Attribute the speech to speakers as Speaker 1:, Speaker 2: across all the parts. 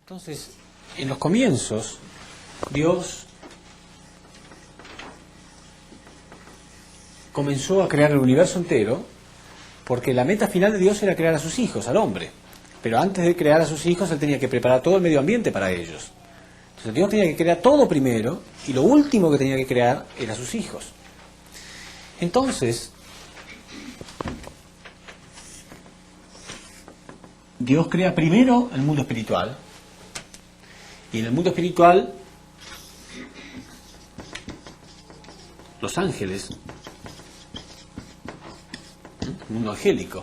Speaker 1: Entonces, en los comienzos, Dios comenzó a crear el universo entero porque la meta final de Dios era crear a sus hijos, al hombre. Pero antes de crear a sus hijos, Él tenía que preparar todo el medio ambiente para ellos. Entonces Dios tenía que crear todo primero y lo último que tenía que crear era a sus hijos. Entonces, Dios crea primero el mundo espiritual. Y en el mundo espiritual, los ángeles, el mundo angélico.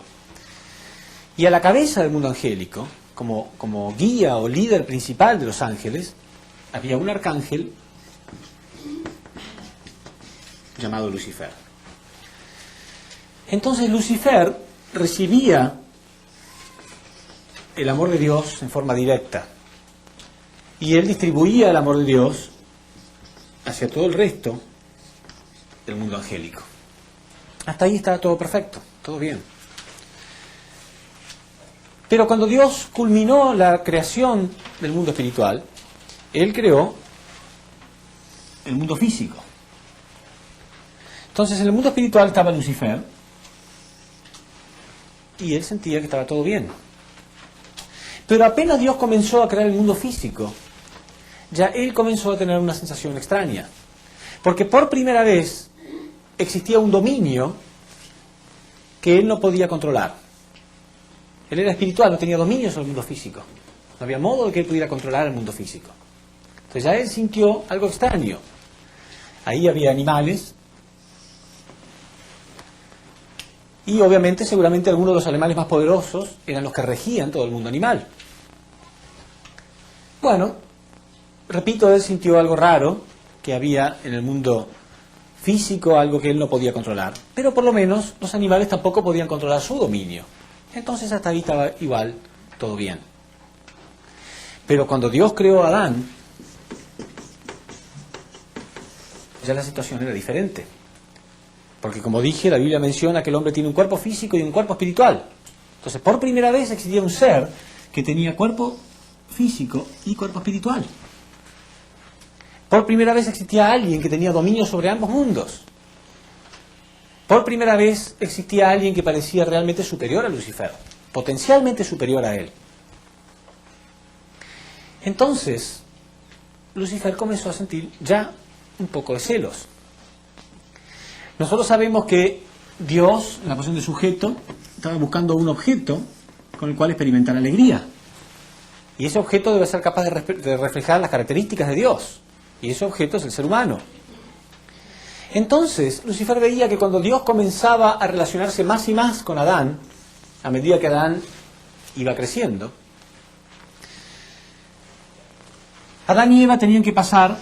Speaker 1: Y a la cabeza del mundo angélico, como guía o líder principal de los ángeles, había un arcángel llamado Lucifer. Entonces Lucifer recibía el amor de Dios en forma directa. Y él distribuía el amor de Dios hacia todo el resto del mundo angélico. Hasta ahí estaba todo perfecto, todo bien. Pero cuando Dios culminó la creación del mundo espiritual, Él creó el mundo físico. Entonces en el mundo espiritual estaba Lucifer y él sentía que estaba todo bien. Pero apenas Dios comenzó a crear el mundo físico, ya él comenzó a tener una sensación extraña. Porque por primera vez existía un dominio que él no podía controlar. Él era espiritual, no tenía dominio sobre el mundo físico. No había modo de que él pudiera controlar el mundo físico. Entonces ya él sintió algo extraño. Ahí había animales. Y obviamente, seguramente algunos de los animales más poderosos eran los que regían todo el mundo animal. Bueno, repito, él sintió algo raro que había en el mundo físico, algo que él no podía controlar. Pero por lo menos los animales tampoco podían controlar su dominio. Entonces hasta ahí estaba igual, todo bien. Pero cuando Dios creó a Adán, ya la situación era diferente. Porque como dije, la Biblia menciona que el hombre tiene un cuerpo físico y un cuerpo espiritual. Entonces, por primera vez existía un ser que tenía cuerpo físico y cuerpo espiritual. Por primera vez existía alguien que tenía dominio sobre ambos mundos. Por primera vez existía alguien que parecía realmente superior a Lucifer, potencialmente superior a él. Entonces, Lucifer comenzó a sentir ya un poco de celos. Nosotros sabemos que Dios, en la posición de sujeto, estaba buscando un objeto con el cual experimentar alegría. Y ese objeto debe ser capaz de reflejar las características de Dios. Y ese objeto es el ser humano. Entonces, Lucifer veía que cuando Dios comenzaba a relacionarse más y más con Adán, a medida que Adán iba creciendo, Adán y Eva tenían que pasar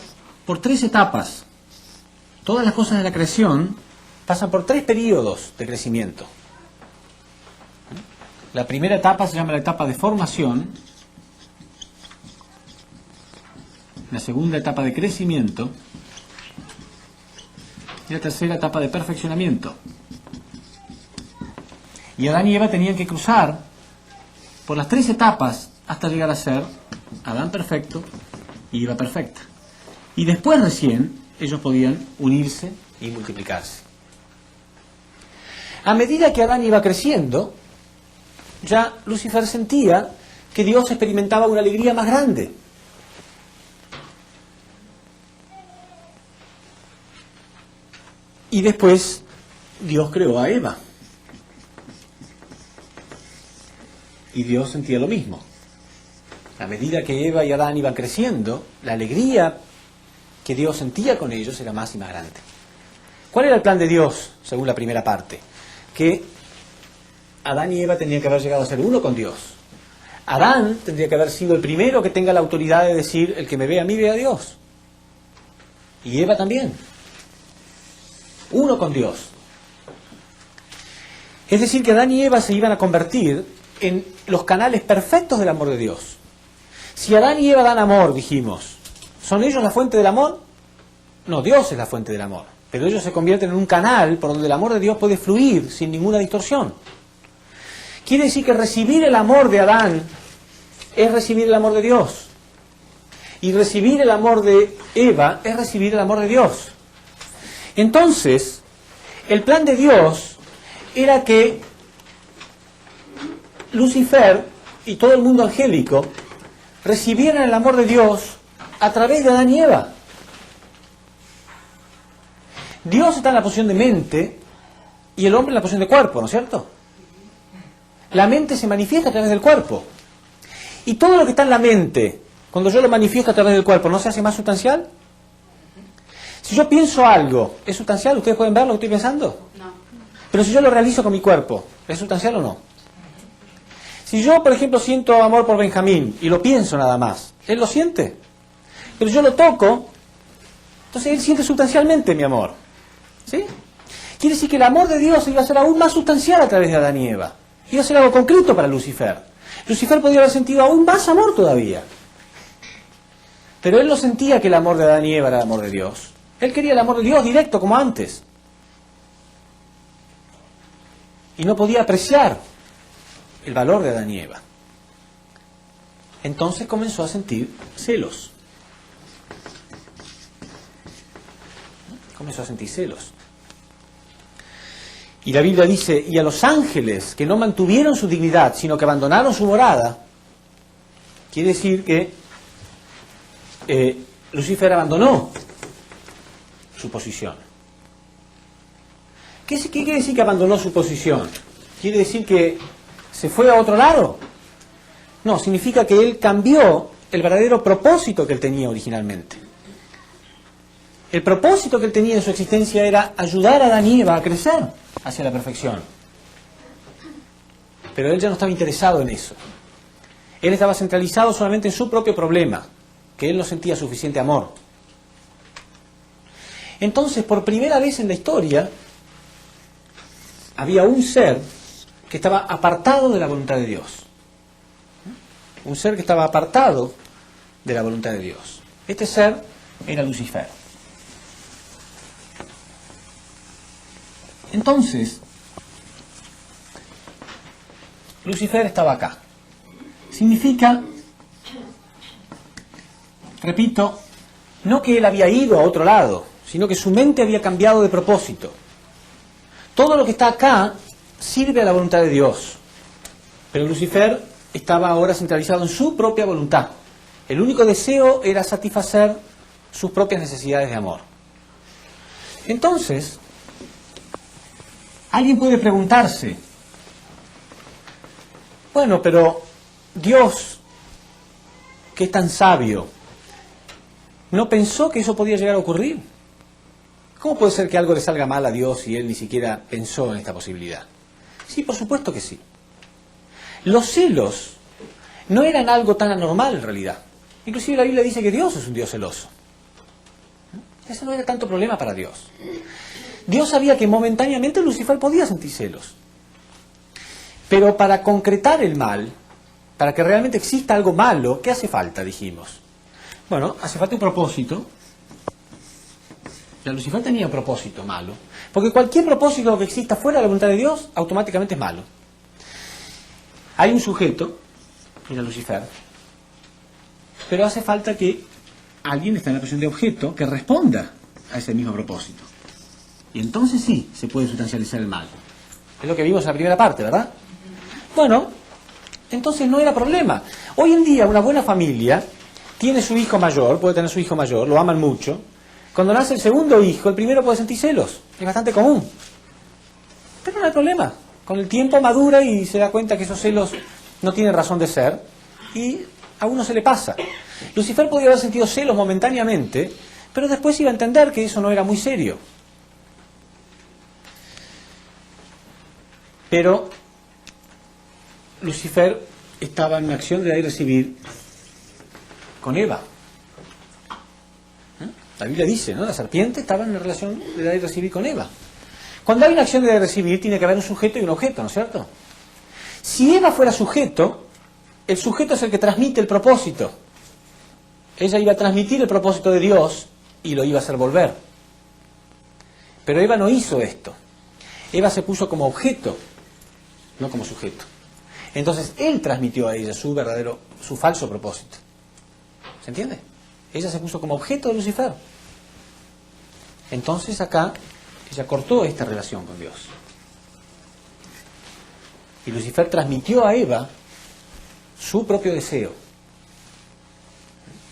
Speaker 1: por 3 etapas. Todas las cosas de la creación pasan por 3 periodos de crecimiento. La primera etapa se llama la etapa de formación, la segunda etapa de crecimiento y la tercera etapa de perfeccionamiento. Y Adán y Eva tenían que cruzar por las 3 etapas hasta llegar a ser Adán perfecto y Eva perfecta. Y después recién ellos podían unirse y multiplicarse. A medida que Adán iba creciendo, ya Lucifer sentía que Dios experimentaba una alegría más grande. Y después Dios creó a Eva. Y Dios sentía lo mismo. A medida que Eva y Adán iban creciendo, la alegría que Dios sentía con ellos era más y más grande. ¿Cuál era el plan de Dios, según la primera parte? Que Adán y Eva tenían que haber llegado a ser uno con Dios. Adán tendría que haber sido el primero que tenga la autoridad de decir, el que me ve a mí ve a Dios. Y Eva también. Uno con Dios. Es decir, que Adán y Eva se iban a convertir en los canales perfectos del amor de Dios. Si Adán y Eva dan amor, dijimos, ¿son ellos la fuente del amor? No, Dios es la fuente del amor. Pero ellos se convierten en un canal por donde el amor de Dios puede fluir sin ninguna distorsión. Quiere decir que recibir el amor de Adán es recibir el amor de Dios. Y recibir el amor de Eva es recibir el amor de Dios. Entonces, el plan de Dios era que Lucifer y todo el mundo angélico recibieran el amor de Dios a través de Adán y Eva. Dios está en la posición de mente y el hombre en la posición de cuerpo, ¿no es cierto? La mente se manifiesta a través del cuerpo. Y todo lo que está en la mente, cuando yo lo manifiesto a través del cuerpo, ¿no se hace más sustancial? Si yo pienso algo, ¿es sustancial? ¿Ustedes pueden ver lo que estoy pensando?
Speaker 2: No.
Speaker 1: Pero si yo lo realizo con mi cuerpo, ¿es sustancial o no? Si yo, por ejemplo, siento amor por Benjamín y lo pienso nada más, ¿él lo siente? Pero yo lo toco, entonces él siente sustancialmente mi amor. ¿Sí? Quiere decir que el amor de Dios iba a ser aún más sustancial a través de Adán y Eva. Iba a ser algo concreto para Lucifer. Lucifer podía haber sentido aún más amor todavía. Pero él no sentía que el amor de Adán y Eva era el amor de Dios. Él quería el amor de Dios directo, como antes. Y no podía apreciar el valor de Adán y Eva. Entonces comenzó a sentir celos. Comenzó a sentir celos. Y la Biblia dice, y a los ángeles que no mantuvieron su dignidad, sino que abandonaron su morada, quiere decir que Lucifer abandonó su posición. ¿Qué quiere decir que abandonó su posición? ¿Quiere decir que se fue a otro lado? No, significa que él cambió el verdadero propósito que él tenía originalmente. El propósito que él tenía en su existencia era ayudar a Adán y Eva a crecer hacia la perfección. Pero él ya no estaba interesado en eso. Él estaba centralizado solamente en su propio problema, que él no sentía suficiente amor. Entonces, por primera vez en la historia, había un ser que estaba apartado de la voluntad de Dios. Un ser que estaba apartado de la voluntad de Dios. Este ser era Lucifer. Entonces, Lucifer estaba acá. Significa, repito, no que él había ido a otro lado, sino que su mente había cambiado de propósito. Todo lo que está acá sirve a la voluntad de Dios. Pero Lucifer estaba ahora centralizado en su propia voluntad. El único deseo era satisfacer sus propias necesidades de amor. Entonces, alguien puede preguntarse, bueno, pero Dios, que es tan sabio, ¿no pensó que eso podía llegar a ocurrir? ¿Cómo puede ser que algo le salga mal a Dios y él ni siquiera pensó en esta posibilidad? Sí, por supuesto que sí. Los celos no eran algo tan anormal en realidad. Inclusive la Biblia dice que Dios es un Dios celoso. Ese no era tanto problema para Dios. Dios sabía que momentáneamente Lucifer podía sentir celos. Pero para concretar el mal, para que realmente exista algo malo, ¿qué hace falta? Dijimos. Bueno, hace falta un propósito. Ya Lucifer tenía un propósito malo. Porque cualquier propósito que exista fuera de la voluntad de Dios, automáticamente es malo. Hay un sujeto, era Lucifer, pero hace falta que alguien esté en la posición de objeto que responda a ese mismo propósito. Y entonces sí, se puede sustancializar el mal. Es lo que vimos en la primera parte, ¿verdad? Bueno, entonces no era problema. Hoy en día una buena familia tiene su hijo mayor, puede tener su hijo mayor, lo aman mucho. Cuando nace el segundo hijo, el primero puede sentir celos. Es bastante común. Pero no hay problema. Con el tiempo madura y se da cuenta que esos celos no tienen razón de ser y a uno se le pasa. Lucifer podía haber sentido celos momentáneamente, pero después iba a entender que eso no era muy serio. Pero Lucifer estaba en una acción de dar y recibir con Eva. La Biblia dice, ¿no? La serpiente estaba en una relación de dar y recibir con Eva. Cuando hay una acción de dar y recibir, tiene que haber un sujeto y un objeto, ¿no es cierto? Si Eva fuera sujeto, el sujeto es el que transmite el propósito. Ella iba a transmitir el propósito de Dios y lo iba a hacer volver. Pero Eva no hizo esto. Eva se puso como objeto, no como sujeto. Entonces él transmitió a ella su falso propósito. ¿Se entiende? Ella se puso como objeto de Lucifer. Entonces acá ella cortó esta relación con Dios. Y Lucifer transmitió a Eva su propio deseo.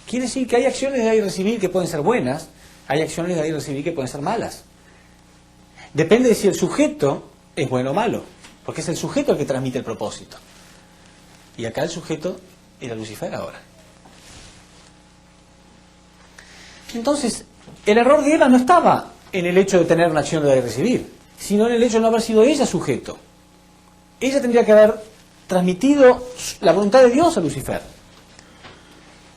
Speaker 1: Quiere decir que hay acciones de dar y recibir que pueden ser buenas, hay acciones de dar y recibir que pueden ser malas. Depende de si el sujeto es bueno o malo, porque es el sujeto el que transmite el propósito. Y acá el sujeto era Lucifer ahora. Entonces, el error de Eva no estaba en el hecho de tener una acción de dar y recibir, sino en el hecho de no haber sido ella sujeto. Ella tendría que haber transmitido la voluntad de Dios a Lucifer.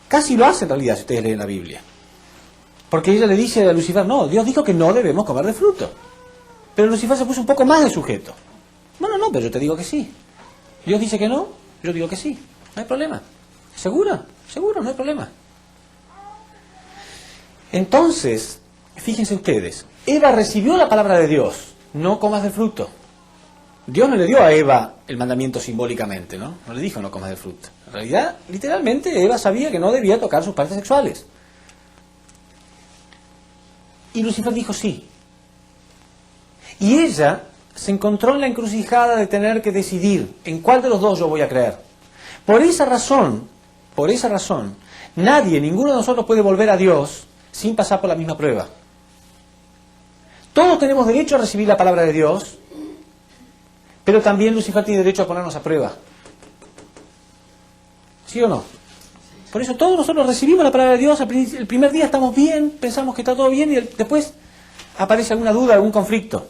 Speaker 1: Casi lo hace en realidad si ustedes leen la Biblia. Porque ella le dice a Lucifer, no, Dios dijo que no debemos comer de fruto. Pero Lucifer se puso un poco más de sujeto. Bueno, no, pero yo te digo que sí. Dios dice que no, yo digo que sí. No hay problema. ¿Segura? Seguro, no hay problema. Entonces, fíjense ustedes, Eva recibió la palabra de Dios, no comas del fruto. Dios no le dio a Eva el mandamiento simbólicamente, ¿no? No le dijo no comas del fruto. En realidad, literalmente, Eva sabía que no debía tocar sus partes sexuales. Y Lucifer dijo sí. Y ella se encontró en la encrucijada de tener que decidir en cuál de los dos yo voy a creer. Por esa razón, nadie, ninguno de nosotros puede volver a Dios sin pasar por la misma prueba. Todos tenemos derecho a recibir la palabra de Dios, pero también Lucifer tiene derecho a ponernos a prueba. ¿Sí o no? Por eso todos nosotros recibimos la palabra de Dios, el primer día estamos bien, pensamos que está todo bien y después aparece alguna duda, algún conflicto.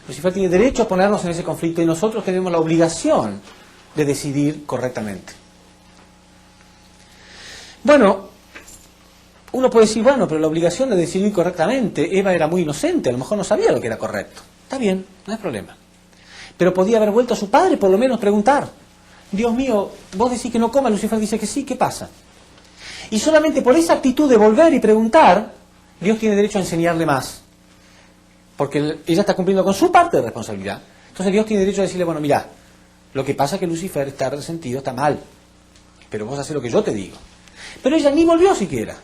Speaker 1: Lucifer tiene derecho a ponernos en ese conflicto y nosotros tenemos la obligación de decidir correctamente. Bueno, uno puede decir, bueno, pero la obligación de decidir correctamente, Eva era muy inocente, a lo mejor no sabía lo que era correcto. Está bien, no hay problema. Pero podía haber vuelto a su padre, por lo menos preguntar. Dios mío, vos decís que no coma, Lucifer dice que sí, ¿qué pasa? Y solamente por esa actitud de volver y preguntar, Dios tiene derecho a enseñarle más. Porque ella está cumpliendo con su parte de responsabilidad. Entonces Dios tiene derecho a decirle, bueno, mirá, lo que pasa es que Lucifer está resentido, está mal. Pero vos haces lo que yo te digo. Pero ella ni volvió siquiera.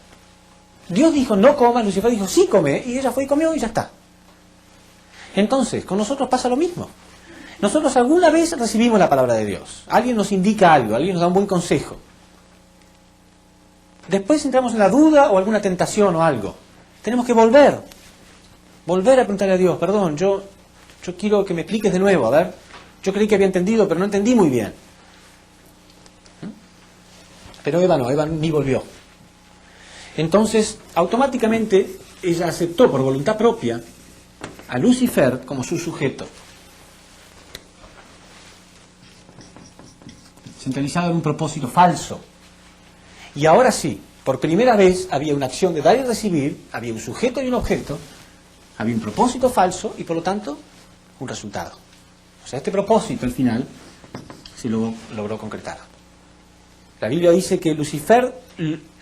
Speaker 1: Dios dijo, no comas, Lucifer dijo, sí come, y ella fue y comió y ya está. Entonces, con nosotros pasa lo mismo. Nosotros alguna vez recibimos la palabra de Dios. Alguien nos indica algo, alguien nos da un buen consejo. Después entramos en la duda o alguna tentación o algo. Tenemos que volver a preguntarle a Dios, perdón, yo quiero que me expliques de nuevo, a ver. Yo creí que había entendido, pero no entendí muy bien. Pero Eva no, Eva ni volvió. Entonces, automáticamente, ella aceptó por voluntad propia a Lucifer como su sujeto. Centralizado en un propósito falso. Y ahora sí, por primera vez había una acción de dar y recibir, había un sujeto y un objeto, había un propósito falso y por lo tanto un resultado. O sea, este propósito al final se lo logró concretar. La Biblia dice que Lucifer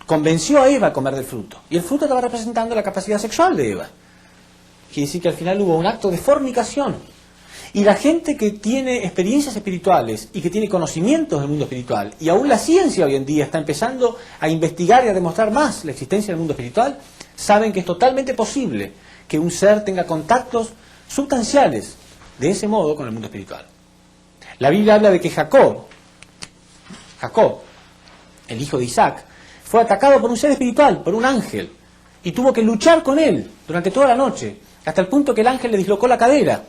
Speaker 1: convenció a Eva a comer del fruto. Y el fruto estaba representando la capacidad sexual de Eva. Quiere decir que al final hubo un acto de fornicación. Y la gente que tiene experiencias espirituales y que tiene conocimientos del mundo espiritual, y aún la ciencia hoy en día está empezando a investigar y a demostrar más la existencia del mundo espiritual, saben que es totalmente posible que un ser tenga contactos sustanciales de ese modo con el mundo espiritual. La Biblia habla de que Jacob, el hijo de Isaac, fue atacado por un ser espiritual, por un ángel, y tuvo que luchar con él durante toda la noche, hasta el punto que el ángel le dislocó la cadera.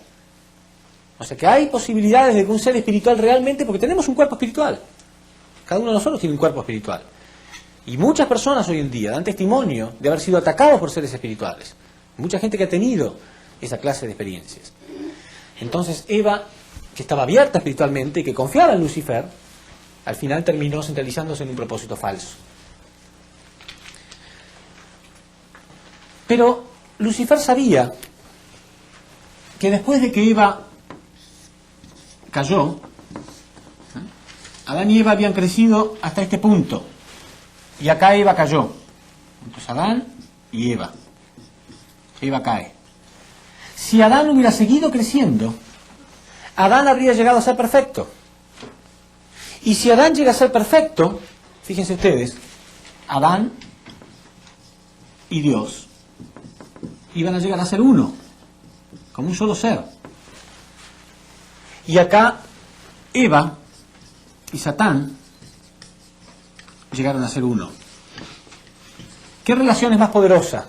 Speaker 1: O sea que hay posibilidades de que un ser espiritual realmente, porque tenemos un cuerpo espiritual, cada uno de nosotros tiene un cuerpo espiritual, y muchas personas hoy en día dan testimonio de haber sido atacados por seres espirituales, mucha gente que ha tenido esa clase de experiencias. Entonces Eva, que estaba abierta espiritualmente y que confiaba en Lucifer, al final terminó centralizándose en un propósito falso. Pero Lucifer sabía que después de que Eva cayó, Adán y Eva habían crecido hasta este punto, y acá Eva cayó. Entonces Adán y Eva cae. Si Adán hubiera seguido creciendo, Adán habría llegado a ser perfecto. Y si Adán llega a ser perfecto, fíjense ustedes, Adán y Dios iban a llegar a ser uno, como un solo ser. Y acá Eva y Satán llegaron a ser uno. ¿Qué relación es más poderosa?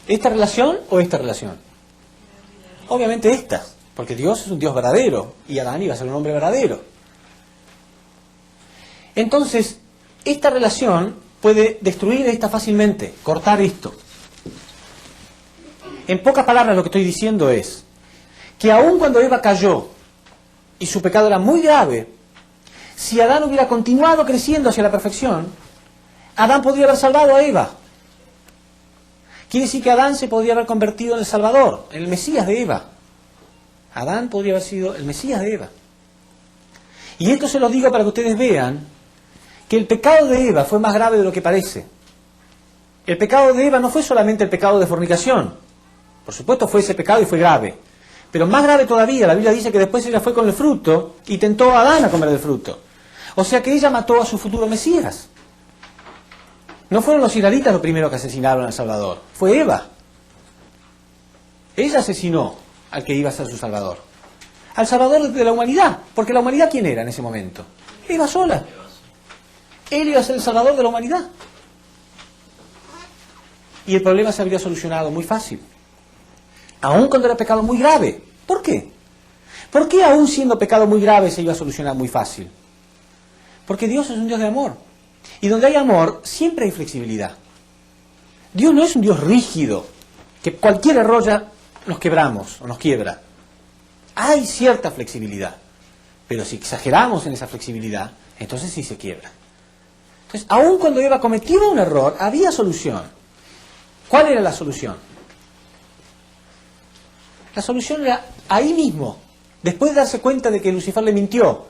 Speaker 1: ¿Esta relación o esta relación? Obviamente esta, porque Dios es un Dios verdadero y Adán iba a ser un hombre verdadero. Entonces, esta relación puede destruir esta fácilmente, cortar esto. En pocas palabras lo que estoy diciendo es que aun cuando Eva cayó y su pecado era muy grave, si Adán hubiera continuado creciendo hacia la perfección, Adán podría haber salvado a Eva. Quiere decir que Adán se podría haber convertido en el Salvador, en el Mesías de Eva. Adán podría haber sido el Mesías de Eva. Y esto se lo digo para que ustedes vean que el pecado de Eva fue más grave de lo que parece. El pecado de Eva no fue solamente el pecado de fornicación. Por supuesto fue ese pecado y fue grave. Pero más grave todavía, la Biblia dice que después ella fue con el fruto y tentó a Adán a comer del fruto. O sea que ella mató a su futuro Mesías. No fueron los israelitas los primeros que asesinaron al Salvador, fue Eva. Ella asesinó al que iba a ser su Salvador. Al Salvador de la humanidad. Porque la humanidad, ¿quién era en ese momento? Eva sola. Él iba a ser el Salvador de la humanidad. Y el problema se habría solucionado muy fácil. Aun cuando era pecado muy grave. ¿Por qué? ¿Por qué aún siendo pecado muy grave se iba a solucionar muy fácil? Porque Dios es un Dios de amor. Y donde hay amor, siempre hay flexibilidad. Dios no es un Dios rígido, que cualquier error ya nos quebramos o nos quiebra. Hay cierta flexibilidad. Pero si exageramos en esa flexibilidad, entonces sí se quiebra. Entonces, aun cuando Eva cometió un error, había solución. ¿Cuál era la solución? La solución era ahí mismo, después de darse cuenta de que Lucifer le mintió,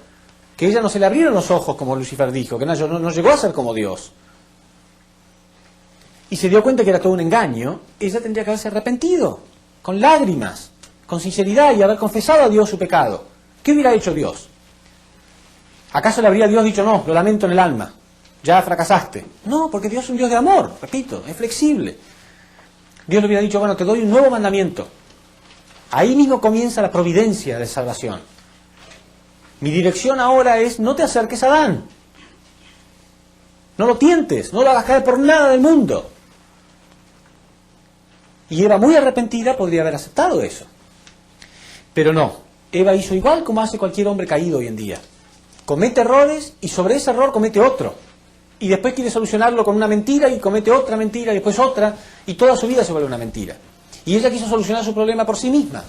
Speaker 1: que ella no se le abrieron los ojos como Lucifer dijo, que no llegó a ser como Dios, y se dio cuenta que era todo un engaño, ella tendría que haberse arrepentido, con lágrimas, con sinceridad y haber confesado a Dios su pecado. ¿Qué hubiera hecho Dios? ¿Acaso le habría Dios dicho, no, lo lamento en el alma, ya fracasaste? No, porque Dios es un Dios de amor, repito, es flexible. Dios le hubiera dicho, bueno, te doy un nuevo mandamiento. Ahí mismo comienza la providencia de salvación. Mi dirección ahora es, no te acerques a Adán. No lo tientes, no lo hagas caer por nada del mundo. Y Eva, muy arrepentida, podría haber aceptado eso. Pero no, Eva hizo igual como hace cualquier hombre caído hoy en día. Comete errores y sobre ese error comete otro. Y después quiere solucionarlo con una mentira y comete otra mentira y después otra, y toda su vida se vuelve una mentira. Y ella quiso solucionar su problema por sí misma.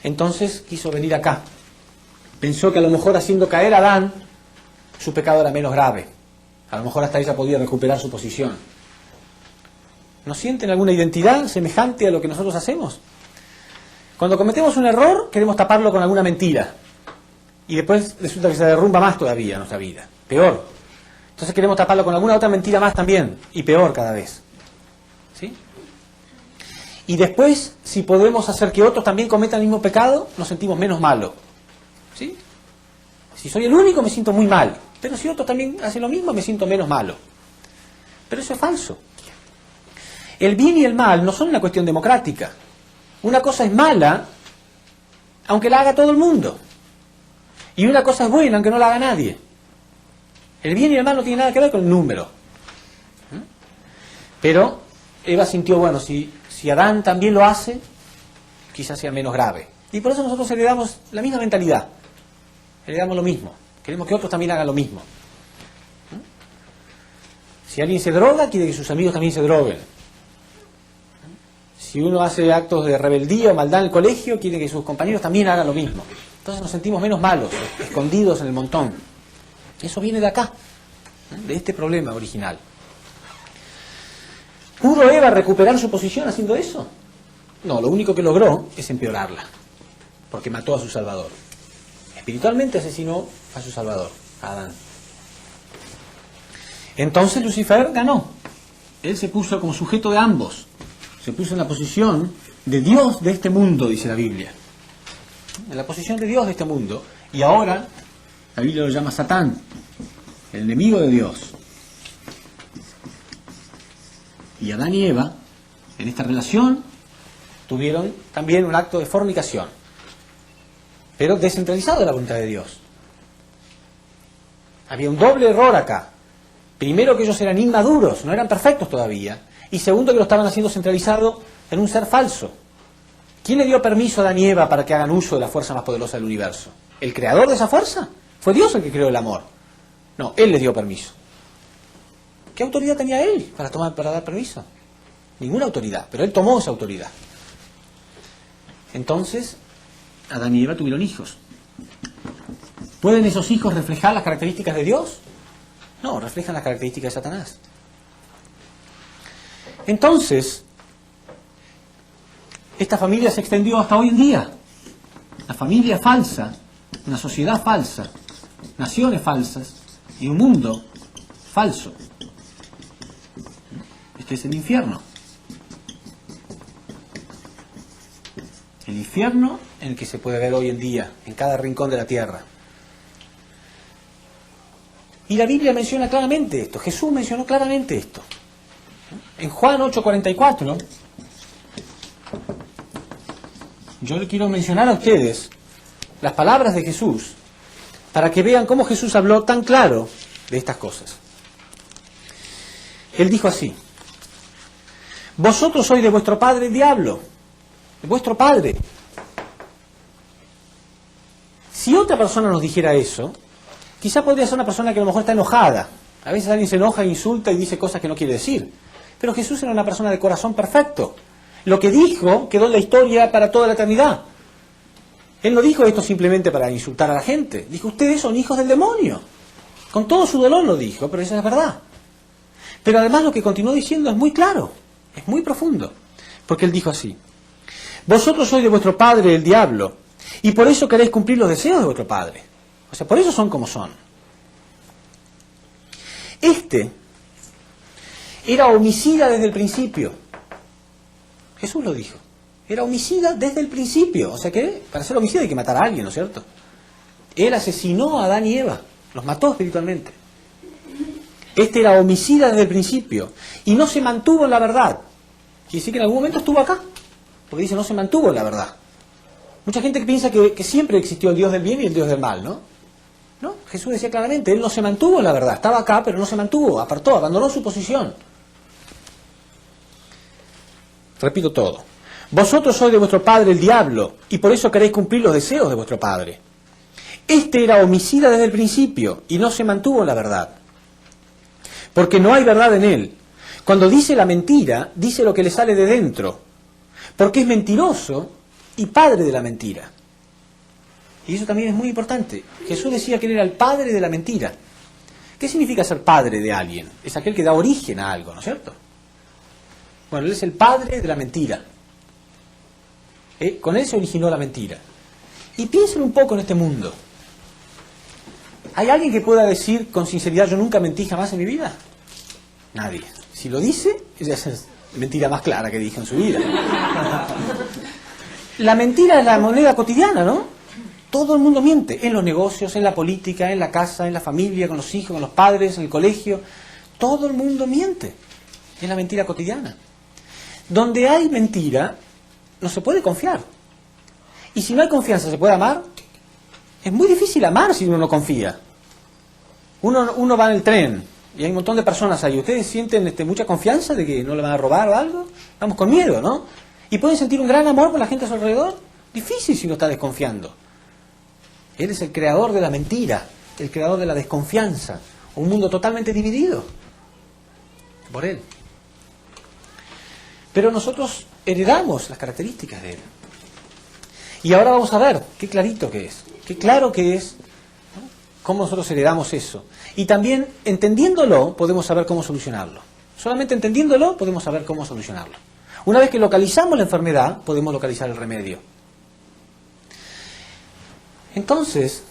Speaker 1: Entonces quiso venir acá. Pensó que a lo mejor haciendo caer a Adán, su pecado era menos grave. A lo mejor hasta ella podía recuperar su posición. ¿No sienten alguna identidad semejante a lo que nosotros hacemos? Cuando cometemos un error, queremos taparlo con alguna mentira. Y después resulta que se derrumba más todavía nuestra vida. Peor. Entonces queremos taparlo con alguna otra mentira más también. Y peor cada vez. ¿Sí? Y después, si podemos hacer que otros también cometan el mismo pecado, nos sentimos menos malos. ¿Sí? Si soy el único, me siento muy mal. Pero si otros también hacen lo mismo, me siento menos malo. Pero eso es falso. El bien y el mal no son una cuestión democrática. Una cosa es mala, aunque la haga todo el mundo. Y una cosa es buena, aunque no la haga nadie. El bien y el mal no tienen nada que ver con el número. Pero Eva sintió, bueno, si Adán también lo hace, quizás sea menos grave. Y por eso nosotros heredamos la misma mentalidad. Heredamos lo mismo. Queremos que otros también hagan lo mismo. Si alguien se droga, quiere que sus amigos también se droguen. Si uno hace actos de rebeldía o maldad en el colegio, quiere que sus compañeros también hagan lo mismo. Entonces nos sentimos menos malos, escondidos en el montón. Eso viene de acá, de este problema original. ¿Pudo Eva recuperar su posición haciendo eso? No, lo único que logró es empeorarla, porque mató a su Salvador. Espiritualmente asesinó a su Salvador, a Adán. Entonces Lucifer ganó. Él se puso como sujeto de ambos. Se puso en la posición de Dios de este mundo, dice la Biblia. En la posición de Dios de este mundo. Y ahora la Biblia lo llama Satán, el enemigo de Dios. Y Adán y Eva, en esta relación, tuvieron también un acto de fornicación, pero descentralizado de la voluntad de Dios. Había un doble error acá. Primero, que ellos eran inmaduros, no eran perfectos todavía. Y segundo, que lo estaban haciendo centralizado en un ser falso. ¿Quién le dio permiso a Adán y Eva para que hagan uso de la fuerza más poderosa del universo? ¿El creador de esa fuerza? Fue Dios el que creó el amor. No, Él les dio permiso. ¿Qué autoridad tenía Él para dar permiso? Ninguna autoridad, pero Él tomó esa autoridad. Entonces, Adán y Eva tuvieron hijos. ¿Pueden esos hijos reflejar las características de Dios? No, reflejan las características de Satanás. Entonces, esta familia se extendió hasta hoy en día. La familia falsa, una sociedad falsa, naciones falsas y un mundo falso. Este es el infierno. El infierno en el que se puede ver hoy en día, en cada rincón de la tierra. Y la Biblia menciona claramente esto, Jesús mencionó claramente esto. En Juan 8:44, yo le quiero mencionar a ustedes las palabras de Jesús para que vean cómo Jesús habló tan claro de estas cosas. Él dijo así: vosotros sois de vuestro padre el diablo, de vuestro padre. Si otra persona nos dijera eso, quizá podría ser una persona que a lo mejor está enojada. A veces alguien se enoja, insulta y dice cosas que no quiere decir. Pero Jesús era una persona de corazón perfecto. Lo que dijo quedó en la historia para toda la eternidad. Él no dijo esto simplemente para insultar a la gente. Dijo, ustedes son hijos del demonio. Con todo su dolor lo dijo, pero esa es verdad. Pero además lo que continuó diciendo es muy claro, es muy profundo. Porque él dijo así: vosotros sois de vuestro padre el diablo, y por eso queréis cumplir los deseos de vuestro padre. O sea, por eso son como son. Este era homicida desde el principio. Jesús lo dijo. Era homicida desde el principio. O sea que para ser homicida hay que matar a alguien, ¿no es cierto? Él asesinó a Adán y Eva. Los mató espiritualmente. Este era homicida desde el principio. Y no se mantuvo en la verdad. Quiere decir que en algún momento estuvo acá. Porque dice, no se mantuvo en la verdad. Mucha gente que piensa que siempre existió el Dios del bien y el Dios del mal, ¿no? No, Jesús decía claramente, Él no se mantuvo en la verdad. Estaba acá, pero no se mantuvo. Apartó, abandonó su posición. Repito todo. Vosotros sois de vuestro padre el diablo, y por eso queréis cumplir los deseos de vuestro padre. Este era homicida desde el principio, y no se mantuvo en la verdad. Porque no hay verdad en él. Cuando dice la mentira, dice lo que le sale de dentro. Porque es mentiroso y padre de la mentira. Y eso también es muy importante. Jesús decía que él era el padre de la mentira. ¿Qué significa ser padre de alguien? Es aquel que da origen a algo, ¿no es cierto? Bueno, él es el padre de la mentira. Con él se originó la mentira. Y piensen un poco en este mundo. ¿Hay alguien que pueda decir con sinceridad, yo nunca mentí jamás en mi vida? Nadie. Si lo dice, esa es mentira más clara que dije en su vida. La mentira es la moneda cotidiana, ¿no? Todo el mundo miente. En los negocios, en la política, en la casa, en la familia, con los hijos, con los padres, en el colegio. Todo el mundo miente. Es la mentira cotidiana. Donde hay mentira, no se puede confiar. Y si no hay confianza, ¿se puede amar? Es muy difícil amar si uno no confía. Uno va en el tren y hay un montón de personas ahí. ¿Ustedes sienten mucha confianza de que no le van a robar o algo? Vamos con miedo, ¿no? ¿Y pueden sentir un gran amor por la gente a su alrededor? Difícil si uno está desconfiando. Él es el creador de la mentira, el creador de la desconfianza. Un mundo totalmente dividido por él. Pero nosotros heredamos las características de él. Y ahora vamos a ver qué clarito que es, qué claro que es, ¿no? Cómo nosotros heredamos eso. Y también, entendiéndolo, podemos saber cómo solucionarlo. Solamente entendiéndolo, podemos saber cómo solucionarlo. Una vez que localizamos la enfermedad, podemos localizar el remedio. Entonces,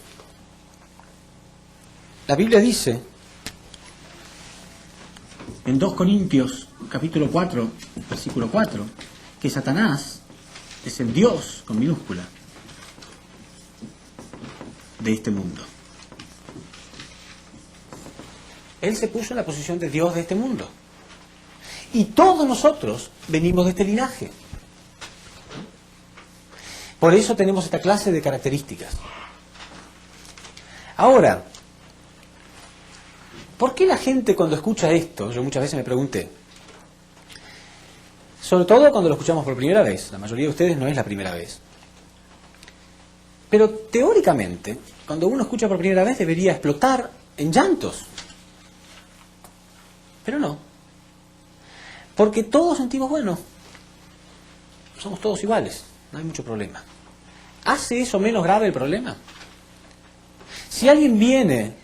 Speaker 1: la Biblia dice, en 2 Corintios, capítulo 4, versículo 4, que Satanás es el Dios, con minúscula, de este mundo. Él se puso en la posición de Dios de este mundo. Y todos nosotros venimos de este linaje. Por eso tenemos esta clase de características. Ahora, ¿por qué la gente cuando escucha esto? Yo muchas veces me pregunté. Sobre todo cuando lo escuchamos por primera vez. La mayoría de ustedes no es la primera vez. Pero teóricamente, cuando uno escucha por primera vez debería explotar en llantos. Pero no. Porque todos sentimos, bueno, somos todos iguales, no hay mucho problema. ¿Hace eso menos grave el problema? Si alguien viene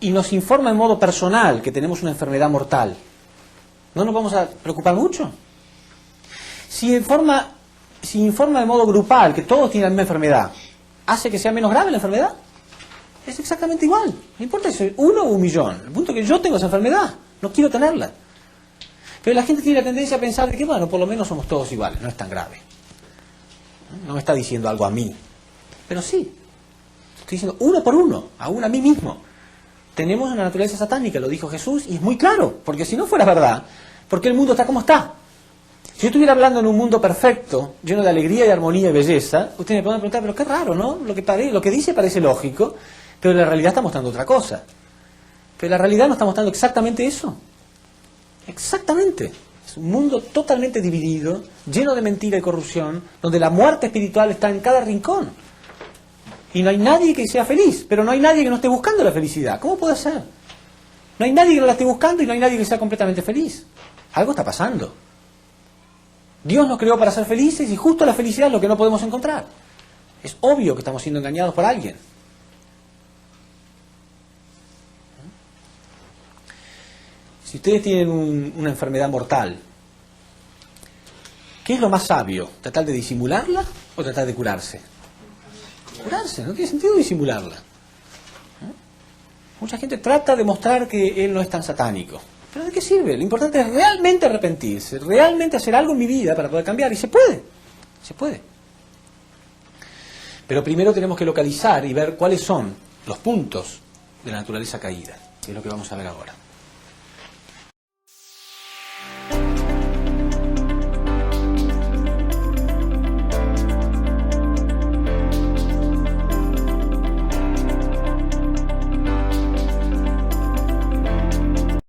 Speaker 1: y nos informa en modo personal que tenemos una enfermedad mortal, ¿no nos vamos a preocupar mucho? Si informa de modo grupal que todos tienen la misma enfermedad, ¿hace que sea menos grave la enfermedad? Es exactamente igual. No importa si soy 1 o 1 millón. El punto es que yo tengo esa enfermedad, no quiero tenerla. Pero la gente tiene la tendencia a pensar que, bueno, por lo menos somos todos iguales, no es tan grave. No me está diciendo algo a mí. Pero sí, estoy diciendo uno por uno, aún a mí mismo. Tenemos una naturaleza satánica, lo dijo Jesús, y es muy claro, porque si no fuera verdad, ¿por qué el mundo está como está? Si yo estuviera hablando en un mundo perfecto, lleno de alegría y armonía y belleza, ustedes me pueden preguntar, pero qué raro, ¿no? Lo que dice parece lógico, pero la realidad está mostrando otra cosa. Pero la realidad nos está mostrando exactamente eso. Exactamente. Es un mundo totalmente dividido, lleno de mentira y corrupción, donde la muerte espiritual está en cada rincón. Y no hay nadie que sea feliz, pero no hay nadie que no esté buscando la felicidad. ¿Cómo puede ser? No hay nadie que no la esté buscando y no hay nadie que sea completamente feliz. Algo está pasando. Dios nos creó para ser felices y justo la felicidad es lo que no podemos encontrar. Es obvio que estamos siendo engañados por alguien. Si ustedes tienen una enfermedad mortal, ¿qué es lo más sabio? ¿Tratar de disimularla o tratar de curarse? Curarse, no tiene sentido disimularla. Mucha gente trata de mostrar que él no es tan satánico. ¿Pero de qué sirve? Lo importante es realmente arrepentirse, realmente hacer algo en mi vida para poder cambiar. Y se puede, se puede. Pero primero tenemos que localizar y ver cuáles son los puntos de la naturaleza caída, que es lo que vamos a ver ahora.